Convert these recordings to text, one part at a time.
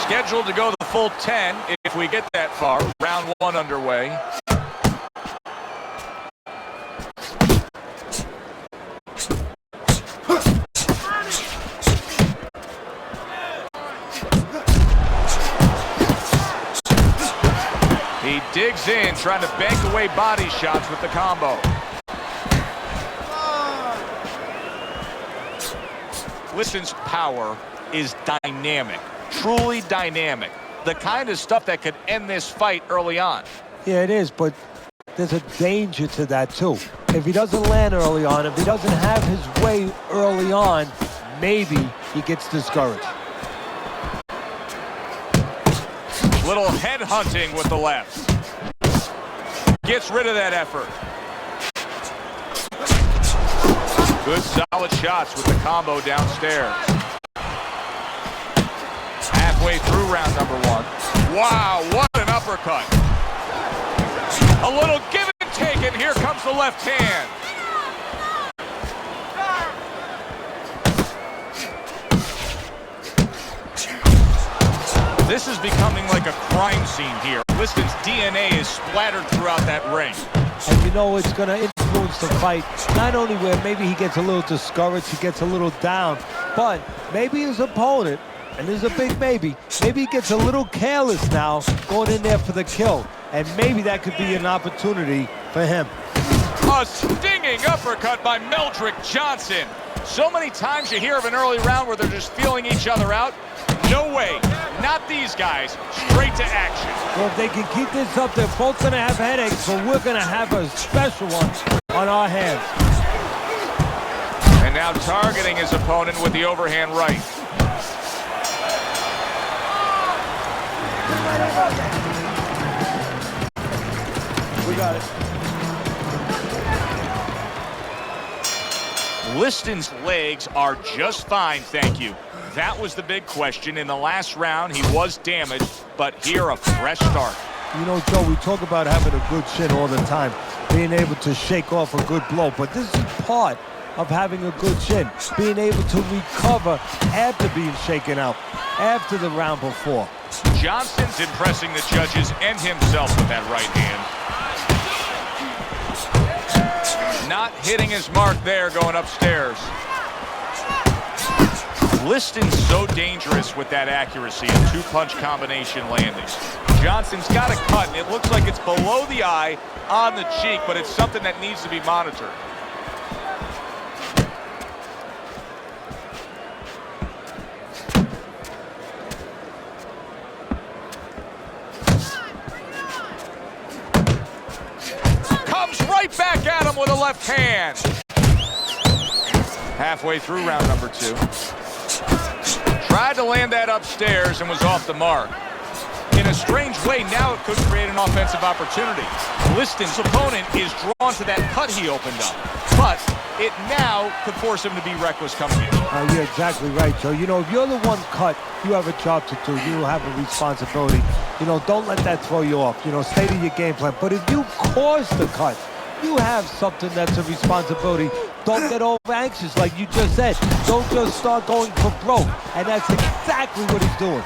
Scheduled to go the full 10 if we get that far. Round 1 underway. He digs in, trying to bank away body shots with the combo. Liston's power is dynamic, truly dynamic. The kind of stuff that could end this fight early on. Yeah, it is, but there's a danger to that too. If he doesn't land early on, if he doesn't have his way early on, maybe he gets discouraged. Little head hunting with the left. Gets rid of that effort. Good solid shots with the combo downstairs. Halfway through round number 1. Wow, what an uppercut. A little give and take, and here comes the left hand. This is becoming like a crime scene here. Liston's DNA is splattered throughout that ring. And you know it's going to influence the fight, not only where maybe he gets a little discouraged, he gets a little down, but maybe his opponent, and there's a big maybe he gets a little careless now going in there for the kill. And maybe that could be an opportunity for him. A stinging uppercut by Meldrick Johnson. So many times you hear of an early round where they're just feeling each other out. No way, not these guys, straight to action. Well, if they can keep this up, they're both gonna have headaches, but we're gonna have a special one on our hands. And now targeting his opponent with the overhand right. We got it. Liston's legs are just fine, thank you. That was the big question. In the last round, he was damaged, but here a fresh start. You know, Joe, we talk about having a good chin all the time, being able to shake off a good blow, but this is part of having a good chin, being able to recover after being shaken out, after the round before. Johnson's impressing the judges and himself with that right hand. Not hitting his mark there, going upstairs. Liston's so dangerous with that accuracy and two-punch combination landings. Johnson's got a cut, and it looks like it's below the eye on the cheek, but it's something that needs to be monitored. Comes right back at him with a left hand. Halfway through round number 2. Tried to land that upstairs and was off the mark. In a strange way, now it could create an offensive opportunity. Liston's opponent is drawn to that cut he opened up, but it now could force him to be reckless coming in. You're exactly right, Joe. You know, if you're the one cut, you have a job to do. You have a responsibility. You know, don't let that throw you off. You know, stay to your game plan. But if you cause the cut, you have something that's a responsibility. Don't get over anxious like you just said. Don't just start going for broke. And that's exactly what he's doing.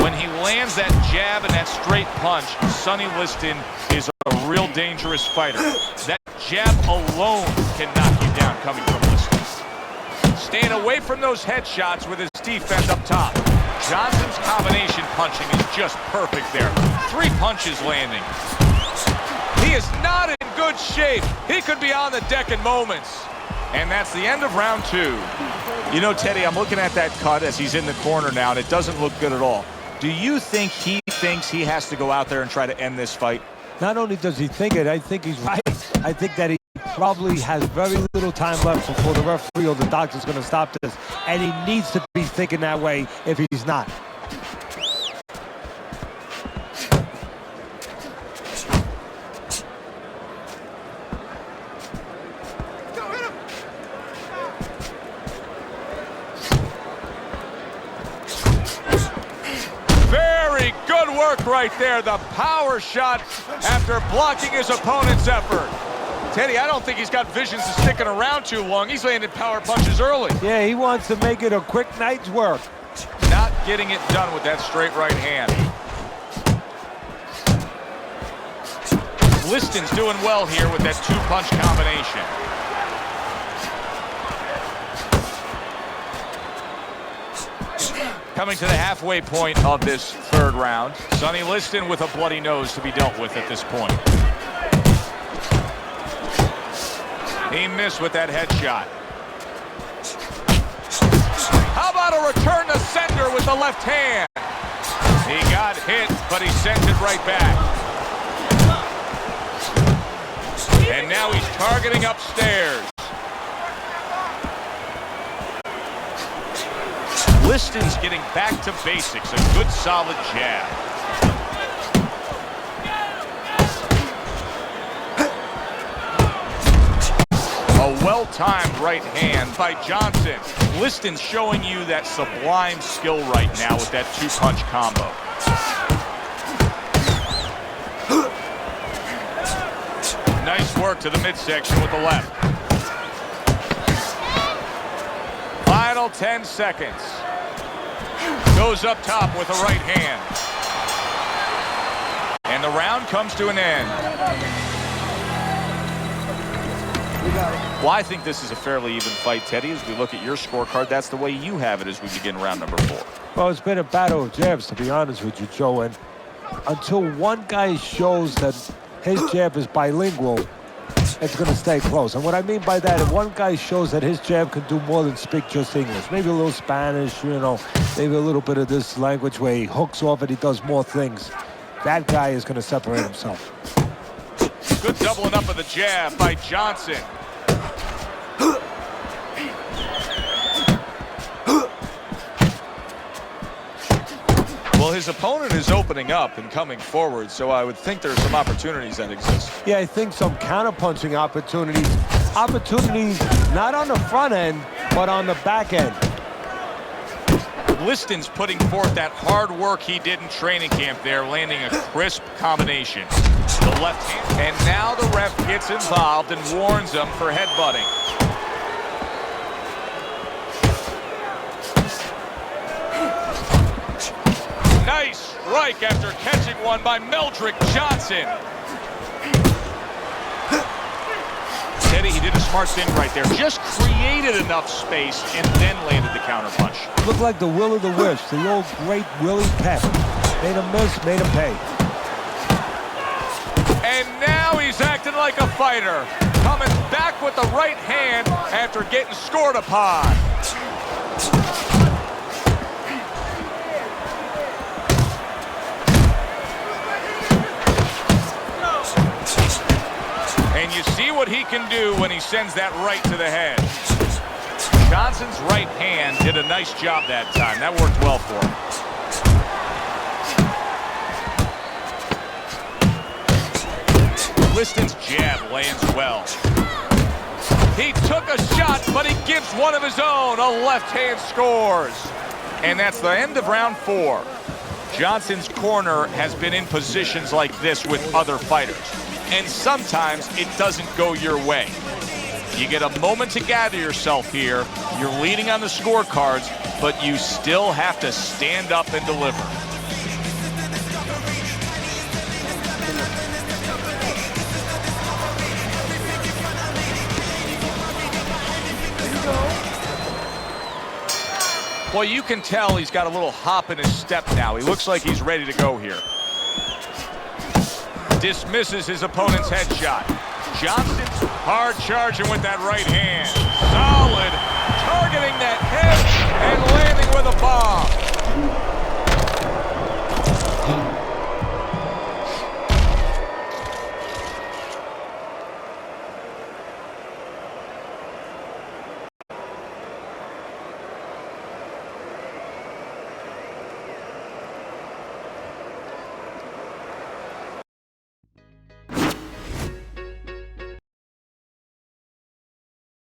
When he lands that jab and that straight punch, Sonny Liston is a real dangerous fighter. That jab alone can knock you down coming from Liston. Staying away from those headshots with his defense up top. Johnson's combination punching is just perfect there. 3 punches landing. He is not in good shape. He could be on the deck in moments. And that's the end of round 2. You know, Teddy, I'm looking at that cut as he's in the corner now, and it doesn't look good at all. Do you think he thinks he has to go out there and try to end this fight? Not only does he think it, I think he's right. I think that he probably has very little time left before the referee or the doctor's going to stop this. And he needs to be thinking that way if he's not. Work right there, the power shot after blocking his opponent's effort. Teddy, I don't think he's got visions of sticking around too long. He's landing power punches early. Yeah, he wants to make it a quick night's work. getting it done with that straight right hand. Liston's doing well here with that two-punch combination. Coming to the halfway point of this third round. Sonny Liston with a bloody nose to be dealt with at this point. He missed with that headshot. How about a return to sender with the left hand? He got hit, but he sent it right back. And now he's targeting upstairs. Liston's getting back to basics. A good, solid jab. A well-timed right hand by Johnson. Liston's showing you that sublime skill right now with that two-punch combo. Nice work to the midsection with the left. Final 10 seconds. Goes up top with the right hand. And the round comes to an end. Well, I think this is a fairly even fight, Teddy. As we look at your scorecard, that's the way you have it as we begin round number 4. Well, it's been a battle of jabs, to be honest with you, Joe. And until one guy shows that his jab is bilingual, it's going to stay close. And what I mean by that, if one guy shows that his jab can do more than speak just English, maybe a little Spanish, you know, maybe a little bit of this language where he hooks off and he does more things, that guy is going to separate himself. Good doubling up of the jab by Johnson. Well, his opponent is opening up and coming forward, so I would think there's some opportunities that exist. Yeah, I think some counter-punching opportunities. Opportunities not on the front end, but on the back end. Liston's putting forth that hard work he did in training camp there, landing a crisp combination. The left hand. And now the ref gets involved and warns him for headbutting. Nice strike after catching one by Meldrick Johnson. Teddy, he did a smart thing right there. Just created enough space and then landed the counterpunch. Looked like the will of the wisp, the old great Willie Pep. Made him miss, made him pay. And now he's acting like a fighter. Coming back with the right hand after getting scored upon. And you see what he can do when he sends that right to the head. Johnson's right hand did a nice job that time. That worked well for him. Liston's jab lands well. He took a shot, but he gives one of his own. A left hand scores. And that's the end of round 4. Johnson's corner has been in positions like this with other fighters. And sometimes it doesn't go your way. You get a moment to gather yourself here. You're leading on the scorecards, but you still have to stand up and deliver. Well, you can tell he's got a little hop in his step now. He looks like he's ready to go here. Dismisses his opponent's headshot. Johnson's hard charging with that right hand. Solid. Targeting that head and landing with a bomb.